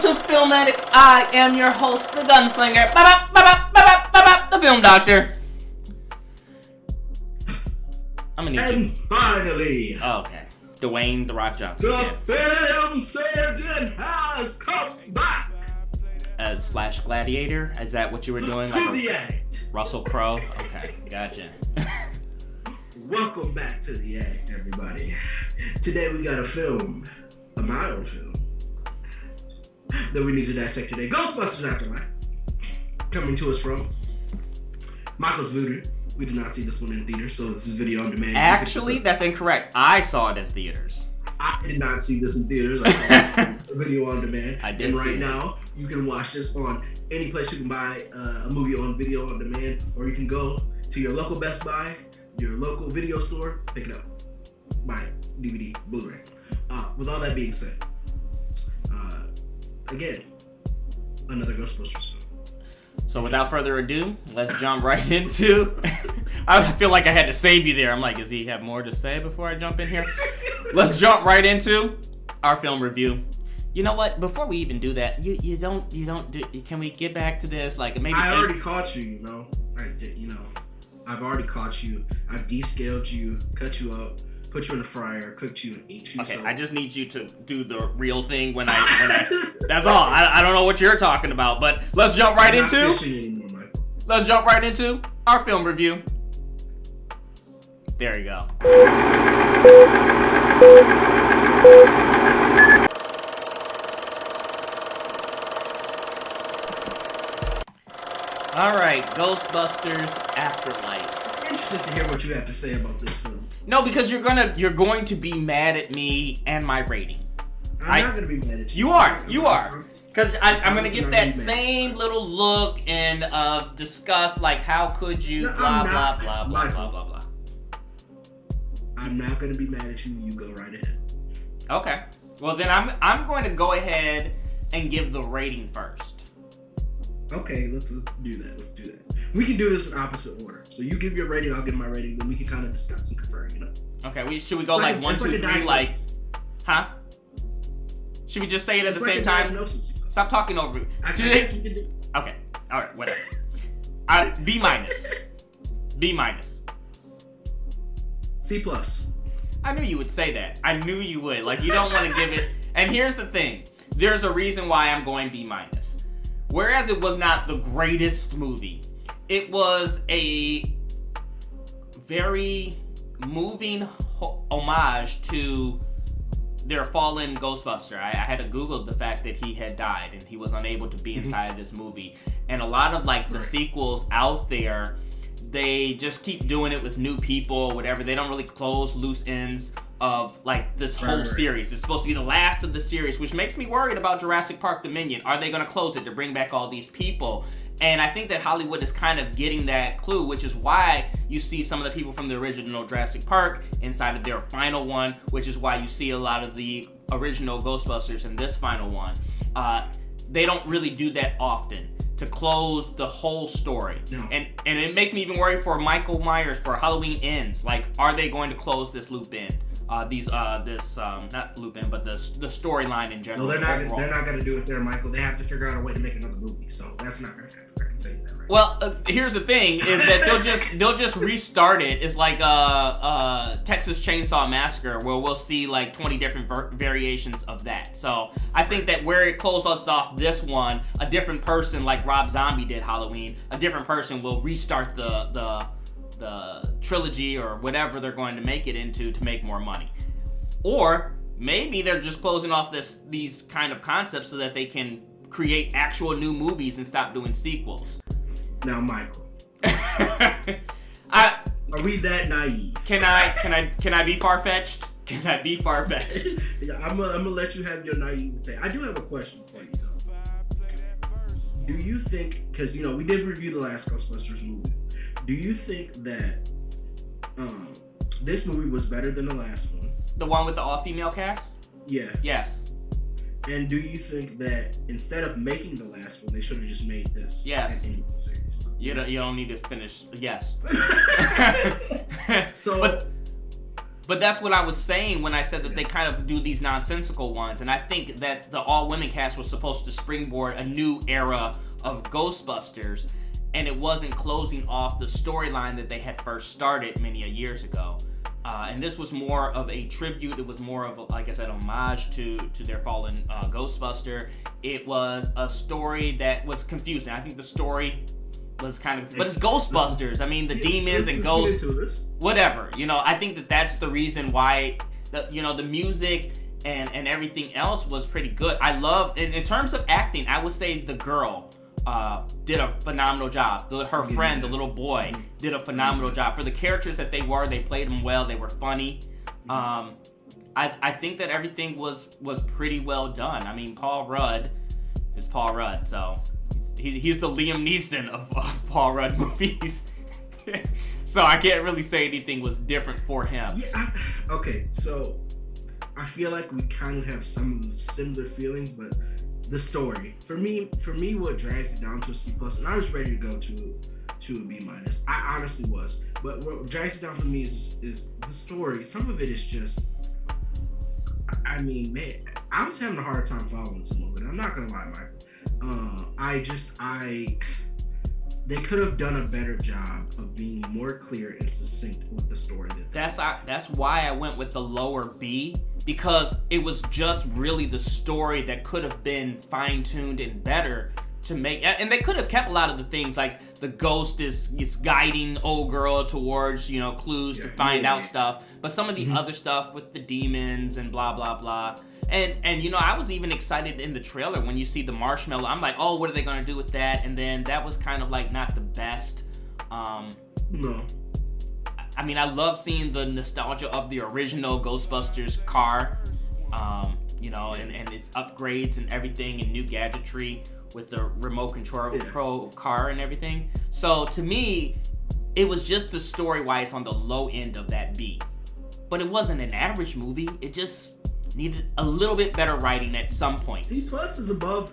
to Film Addict. I am your host, the Gunslinger, the Film Doctor. I'm gonna need and you. finally, Okay, Dwayne The Rock Johnson. the film surgeon has come back. Slash Gladiator? Is that what you were doing? To the act. Russell Crowe? Okay, gotcha. Welcome back to the act, everybody. Today we got a mild film, that we need to dissect today. Ghostbusters Afterlife. Coming to us from Michael's Voodoo. We did not see this one in theaters, so this is video on demand. Actually, that's incorrect. I saw it in theaters. I did not see this in theaters. I saw this video on demand. I did. And right now, you can watch this on any place you can buy a movie on video on demand, or you can go to your local Best Buy, your local video store, pick it up, buy it, DVD, Blu-ray. With all that being said, again, another Ghostbusters film. So without further ado, let's jump right into... I feel like I had to save you there. I'm like, does he have more to say before I jump in here? Let's jump right into our film review. You know what? Before we even do that, you don't do... Can we get back to this? Like maybe... I already caught you, I've already caught you. I've descaled you, cut you up, put you in the fryer, cooked you, and ate you. Okay, so. I just need you to do the real thing when I that's all. I don't know what you're talking about, but let's jump right into... I'm not fishing anymore, Michael. Let's jump right into our film review. There you go. Alright, Ghostbusters Afterlife. I'm interested to hear what you have to say about this film. No, because you're going to be mad at me and my rating. I'm not gonna be mad at you. You are. Because I'm gonna get that same little look and disgust, like how could you, blah, blah, blah, blah, blah, blah, blah. I'm not gonna be mad at you. You go right ahead. Okay. Well, then I'm going to go ahead and give the rating first. Okay, let's do that. Let's do that. We can do this in opposite order. So you give your rating, I'll give my rating, then we can kind of discuss and compare, Okay, should we go like 1, 2, 3, like, huh? Should we just say it at the same time? Stop talking over me. Okay, all right, whatever. B minus. B minus. C+. I knew you would say that. I knew you would. Like, you don't want to give it. And here's the thing. There's a reason why I'm going B minus. Whereas it was not the greatest movie, it was a very moving homage to their fallen Ghostbuster. I had to Google the fact that he had died and he was unable to be inside of this movie. And a lot of like the sequels out there, they just keep doing it with new people, whatever. They don't really close loose ends of like this whole series. It's supposed to be the last of the series, which makes me worried about Jurassic Park Dominion. Are they going to close it to bring back all these people? And I think that Hollywood is kind of getting that clue, which is why you see some of the people from the original Jurassic Park inside of their final one, which is why you see a lot of the original Ghostbusters in this final one. They don't really do that often, to close the whole story. No. And it makes me even worry for Michael Myers for Halloween Ends. Like, are they going to close this loop end? Not loop end, but the storyline in general. No, they're not going to do it there, Michael. They have to figure out a way to make another movie, so that's not going to happen. I can tell you that right. Well, here's the thing: is that they'll just restart it. It's like Texas Chainsaw Massacre, where we'll see like 20 different variations of that. So I think that where it closes off this one, a different person like Rob Zombie did Halloween, a different person will restart the trilogy or whatever they're going to make it into to make more money. Or maybe they're just closing off these kind of concepts so that they can create actual new movies and stop doing sequels. Now, Michael, are we that naive? Can I be far-fetched? Can I be far-fetched? Yeah, I'm gonna let you have your naivete. I do have a question for you, though. Do you think, because we did review the last Ghostbusters movie, do you think that this movie was better than the last one? The one with the all-female cast? Yeah. Yes. And do you think that instead of making the last one, they should have just made this? Yes. An animated series? You don't need to finish. Yes. So, but But that's what I was saying when I said that they kind of do these nonsensical ones. And I think that the all-women cast was supposed to springboard a new era of Ghostbusters, and it wasn't closing off the storyline that they had first started many years ago. And this was more of a tribute. It was more of, like I said, homage to their fallen Ghostbuster. It was a story that was confusing. I think the story was kind of, but it's Ghostbusters. I mean, the demons and ghosts, whatever. I think that that's the reason why the music and everything else was pretty good. I love, in terms of acting, I would say the girl did a phenomenal job. Her friend, the little boy, did a phenomenal job. For the characters that they played them well. They were funny. I think that everything was pretty well done. I mean, Paul Rudd is Paul Rudd, so he's the Liam Neeson of Paul Rudd movies. So I can't really say anything was different for him. Yeah, okay, so I feel like we kind of have some similar feelings, but the story, for me, what drags it down to a C+, and I was ready to go to a B-. I honestly was, but what drags it down for me is the story. Some of it is just, I mean, man, I was having a hard time following some of it. I'm not gonna lie, Michael. They could have done a better job of being more clear and succinct with the story. That's why I went with the lower B, because it was just really the story that could have been fine-tuned and better to make, and they could have kept a lot of the things, like the ghost is guiding old girl towards clues to find out stuff, but some of the other stuff with the demons and blah blah blah. And I was even excited in the trailer when you see the marshmallow. I'm like, oh, what are they gonna do with that? And then that was kind of like not the best. No. I mean, I love seeing the nostalgia of the original Ghostbusters car, and its upgrades and everything and new gadgetry with the remote control car and everything. So to me, it was just the story-wise on the low end of that B. But it wasn't an average movie. It just needed a little bit better writing at some points. C+ is above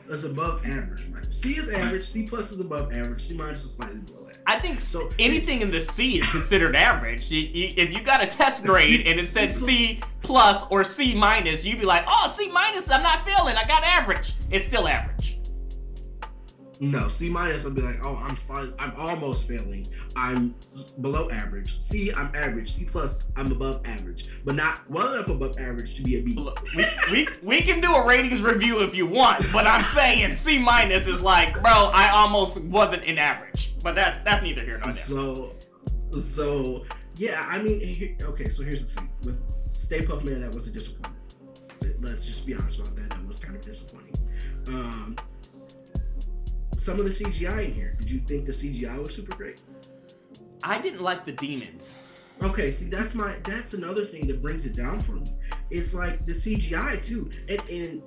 average, Michael. C is average, C+ is above average, C- is slightly below average. I think anything in the C is considered average. If you got a test grade and it said C+ or C-, you'd be like, oh, C-, I'm not failing, I got average. It's still average. No, C-, I'll be like, oh, I'm almost failing. I'm below average. C, I'm average. C+, I'm above average, but not well enough above average to be a B. We can do a ratings review if you want, but I'm saying C- is like, bro, I almost wasn't in average, but that's neither here nor there. So yeah, I mean, okay. So here's the thing with Stay Puft Man, that was a disappointment. Let's just be honest about that. That was kind of disappointing. Some of the CGI in here, did you think the CGI was super great? I didn't like the demons. Okay, see, that's another thing that brings it down for me. It's like the CGI too, and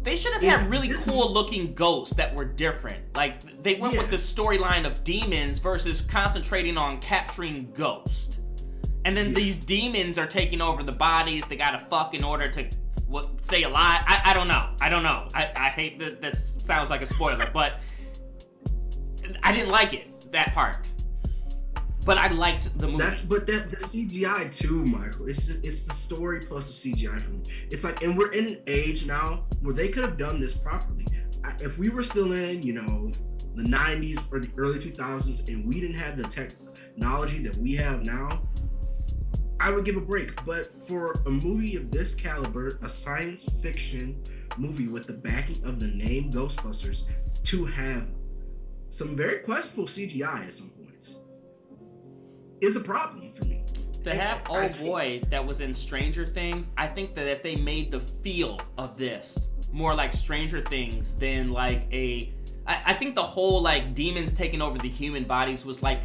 they should have had really cool looking ghosts that were different. Like they went with the storyline of demons versus concentrating on capturing ghosts. And then these demons are taking over the bodies. They gotta fuck in order to say a lie. I don't know. I hate that sounds like a spoiler, but I didn't like it, that part. But I liked the movie. The CGI too, Michael. It's the story plus the CGI for me. It's like, and we're in an age now where they could have done this properly. If we were still in, the 90s or the early 2000s, and we didn't have the technology that we have now, I would give a break. But for a movie of this caliber, a science fiction movie with the backing of the name Ghostbusters, to have some very questionable CGI at some points is a problem for me. To have old boy that was in Stranger Things, I think that if they made the feel of this more like Stranger Things than like I think the whole like demons taking over the human bodies was like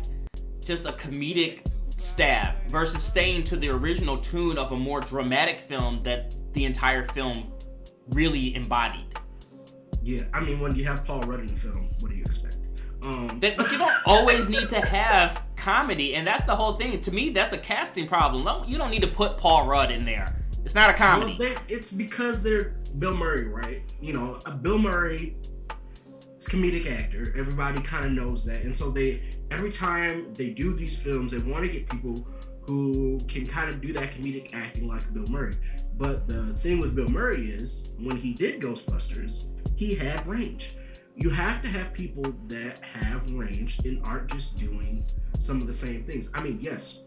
just a comedic stab versus staying to the original tune of a more dramatic film that the entire film really embodied. Yeah, I mean, when you have Paul Rudd in the film, what do you expect? But you don't always need to have comedy, and that's the whole thing. To me, that's a casting problem. You don't need to put Paul Rudd in there. It's not a comedy. Well, it's because they're Bill Murray, right? Bill Murray is a comedic actor. Everybody kind of knows that, and so every time they do these films, they want to get people who can kind of do that comedic acting like Bill Murray. But the thing with Bill Murray is when he did Ghostbusters, he had range. You have to have people that have range and aren't just doing some of the same things. I mean, yes,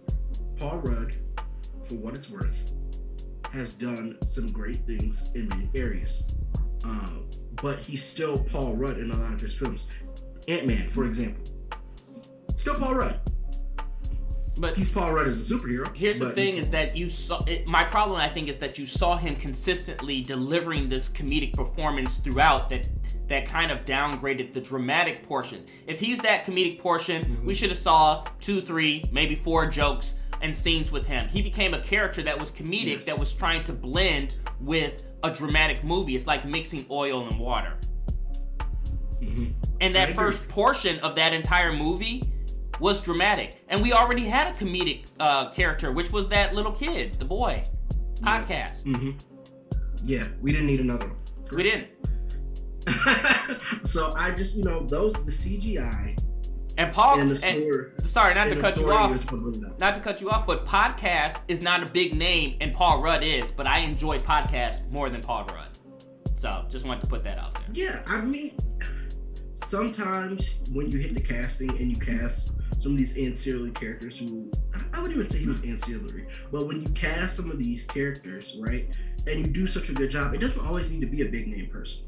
Paul Rudd, for what it's worth, has done some great things in many areas. But he's still Paul Rudd in a lot of his films. Ant-Man, for example. Still Paul Rudd. But he's Paul Rudd as a superhero. Here's the thing is that you saw... my problem, I think, is that you saw him consistently delivering this comedic performance throughout that kind of downgraded the dramatic portion. If he's that comedic portion, we should have saw 2, 3, maybe 4 jokes and scenes with him. He became a character that was comedic, that was trying to blend with a dramatic movie. It's like mixing oil and water. And that first portion of that entire movie was dramatic. And we already had a comedic character, which was that little kid, the boy. Podcast. Yeah, we didn't need another one. We didn't. So I just, the CGI... And Paul, sorry, not to cut you off, but Podcast is not a big name, and Paul Rudd is. But I enjoy Podcast more than Paul Rudd, so just wanted to put that out there. Yeah, I mean, sometimes when you hit the casting and you cast some of these ancillary characters who I wouldn't even say he was ancillary, but when you cast some of these characters, right, and you do such a good job, it doesn't always need to be a big name person.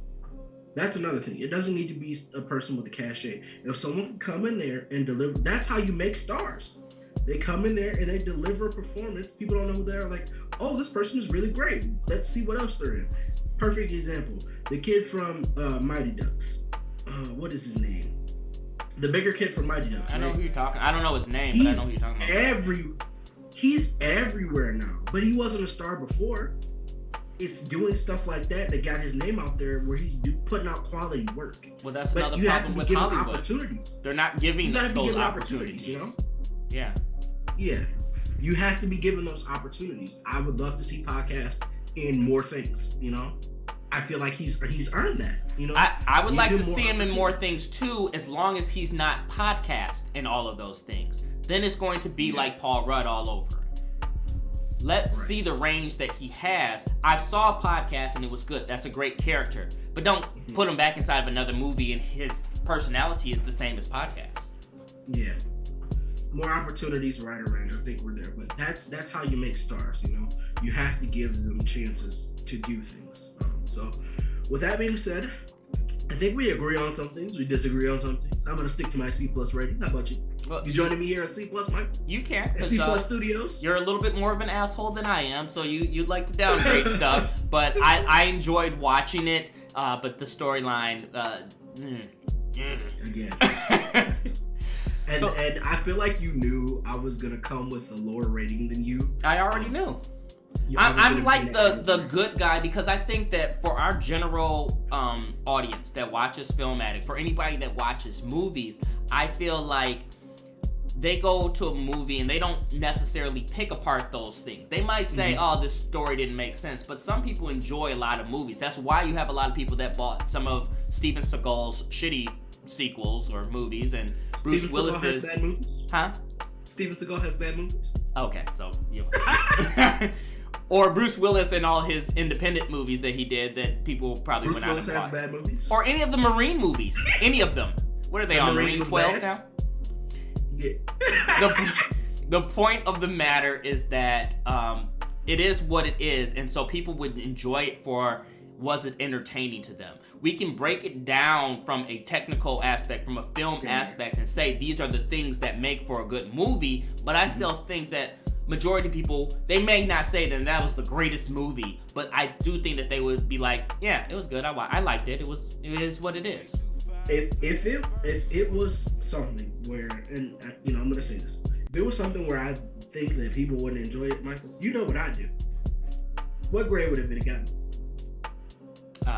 That's another thing. It doesn't need to be a person with a cachet. If someone can come in there and deliver, that's how you make stars. They come in there and they deliver a performance. People don't know who they are. Like, oh, this person is really great. Let's see what else they're in. Perfect example. The kid from Mighty Ducks. What is his name? The bigger kid from Mighty Ducks. I know who you're talking. I don't know his name, but I know who you're talking about. He's everywhere now, but he wasn't a star before. It's doing stuff like that got his name out there where he's putting out quality work. Well, that's another problem with Hollywood. They're not giving those opportunities. Yeah. Yeah. You have to be given those opportunities. I would love to see podcasts in more things, I feel like he's earned that, I would like to see him in more things too, as long as he's not podcast in all of those things. Then it's going to be like Paul Rudd all over. Let's see the range that he has. I saw a podcast and it was good. That's a great character. But don't put him back inside of another movie and his personality is the same as podcast. Yeah. More opportunities right around. I think we're there. But that's how you make stars, You have to give them chances to do things. So with that being said, I think we agree on some things. We disagree on some things. I'm going to stick to my C+ rating. How about you? Well, you joining me here at C+, Mike? You can. At C+ Studios? You're a little bit more of an asshole than I am, so you'd like to downgrade stuff. But I enjoyed watching it, but the storyline... Again. Yes. And I feel like you knew I was going to come with a lower rating than you. I already knew. I'm like the good guy because I think that for our general audience that watches Film Addict, for anybody that watches movies, I feel like they go to a movie and they don't necessarily pick apart those things. They might say, oh, this story didn't make sense, but some people enjoy a lot of movies. That's why you have a lot of people that bought some of Steven Seagal's shitty sequels or movies and Bruce Willis's... Steven Seagal has bad movies? Huh? Steven Seagal has bad movies? Okay, so you... Or Bruce Willis and all his independent movies that he did that people probably went out and bought. Bruce Willis has bad movies? Or any of the Marine movies. Any of them. What are they on, Marine 12 now? Yeah. The point of the matter is that it is what it is, and so people would enjoy it for was it entertaining to them. We can break it down from a technical aspect, from a film aspect, and say these are the things that make for a good movie, but I still think that majority of people, they may not say that was the greatest movie, but I do think that they would be like, yeah, it was good. I liked it. It is what it is. If it was something where, and I'm gonna say this, if it was something where I think that people wouldn't enjoy it, Michael, you know what I do. What grade would it have gotten?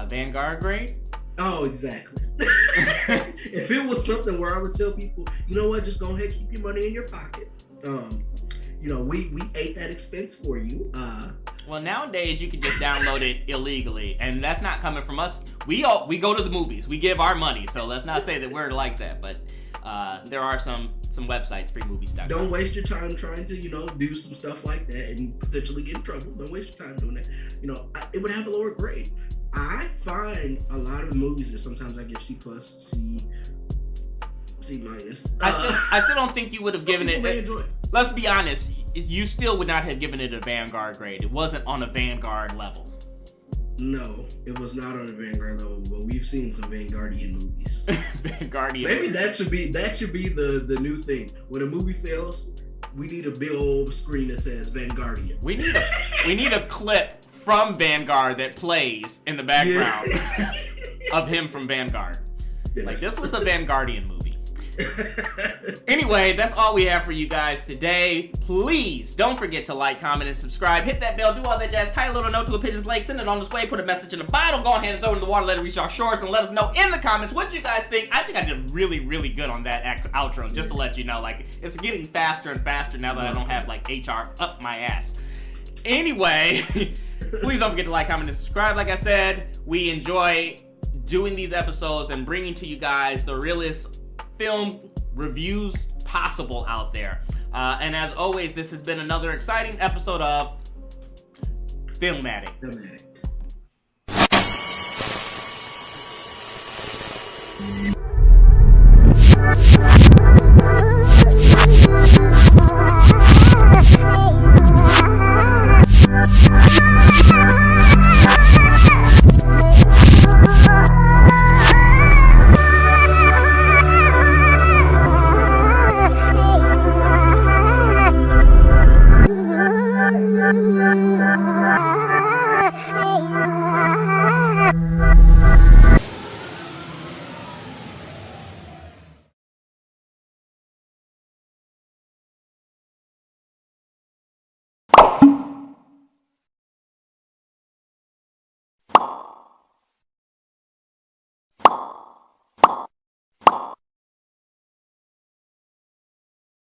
Vanguard grade? Oh, exactly. If it was something where I would tell people, you know what, just go ahead, keep your money in your pocket. We ate that expense for you. Well, nowadays you can just download it illegally, and that's not coming from us. We go to the movies. We give our money, so let's not say that we're like that. But there are some some websites, freemovies.com. Don't waste your time trying to, do some stuff like that and potentially get in trouble. Don't waste your time doing that. It would have a lower grade. I find a lot of movies that sometimes I give C+, C minus. I still don't think you would have given may it. Enjoy it. Let's be honest. You still would not have given it a Vanguard grade. It wasn't on a Vanguard level. No, it was not on a Vanguard level, but we've seen some Vanguardian movies. Vanguardian. Maybe that should be the new thing. When a movie fails, we need a big old screen that says Vanguardian. We need a clip from Vanguard that plays in the background of him from Vanguard. Yes. Like, this was a Vanguardian movie. Anyway, that's all we have for you guys today. Please don't forget to like, comment, and subscribe. Hit that bell, do all that jazz. Tie a little note to a pigeon's leg, send it on display, put a message in a bottle, go ahead and throw it in the water, let it reach our shores, and let us know in the comments what you guys think. I think I did really, really good on that outro, just to let you know. Like, it's getting faster and faster now that I don't have, like, HR up my ass. Anyway, please don't forget to like, comment, and subscribe. Like I said, we enjoy doing these episodes and bringing to you guys the realest film reviews possible out there. And as always, this has been another exciting episode of Filmatic.